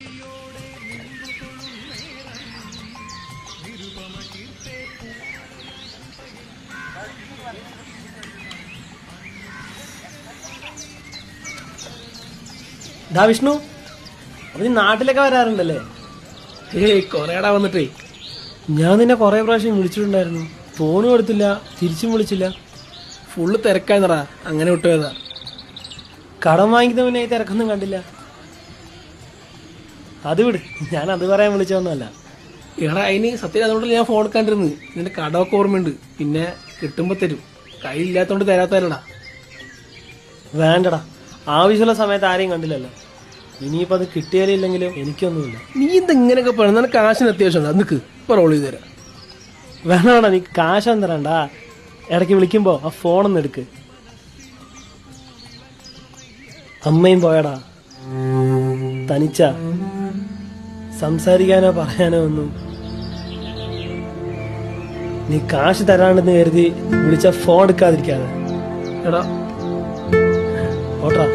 ഡാ വിഷ്ണു, അപ്പൊ നീ നാട്ടിലൊക്കെ വരാറുണ്ടല്ലേ? കൊറേടാ വന്നിട്ടേ. ഞാൻ നിന്നെ കൊറേ പ്രാവശ്യം വിളിച്ചിട്ടുണ്ടായിരുന്നു, ഫോണും എടുത്തില്ല, തിരിച്ചും വിളിച്ചില്ല. ഫുള്ള് തിരക്കായിരുന്നടാ, അങ്ങനെ വിട്ടുപോയതാ. കടം വാങ്ങിക്കുന്നവനെ ഈ തിരക്കൊന്നും കണ്ടില്ല. അത് വിട്, ഞാൻ അത് പറയാൻ വിളിച്ചതൊന്നുമല്ല. എടാ അതിന് സത്യം അതുകൊണ്ട് ഞാൻ ഫോൺ എടുക്കാണ്ടിരുന്നു. നിന്റെ കടമൊക്കെ ഓർമ്മയുണ്ട്, പിന്നെ കിട്ടുമ്പോ തരും. കയ്യിലില്ലാത്തോണ്ട് തരാത്തല്ലടാ. വേണ്ടടാ, ആവശ്യമുള്ള സമയത്ത് ആരെയും കണ്ടില്ലല്ലോ. ഇനിയിപ്പോ അത് കിട്ടിയാലില്ലെങ്കിലും എനിക്കൊന്നുമില്ല. നീ എന്താ ഇങ്ങനെയൊക്കെ പറഞ്ഞു? നിനക്ക് കാശിന് അത്യാവശ്യം നിനക്ക് ഇപ്പൊ റോൾ ചെയ്ത് തരാം. വേണോടാ, നീ കാശൊന്നും തരണ്ട. ഇടയ്ക്ക് വിളിക്കുമ്പോ ആ ഫോണൊന്നും എടുക്ക്. അമ്മയും പോയടാ, തനിച്ച സംസാരിക്കാനോ പറയാനോ ഒന്നും. നീ കാശ് തരാണ്ടെന്ന് കരുതി വിളിച്ച ഫോൺ എടുക്കാതിരിക്കാതെ. എടാ ഓട്ടാ.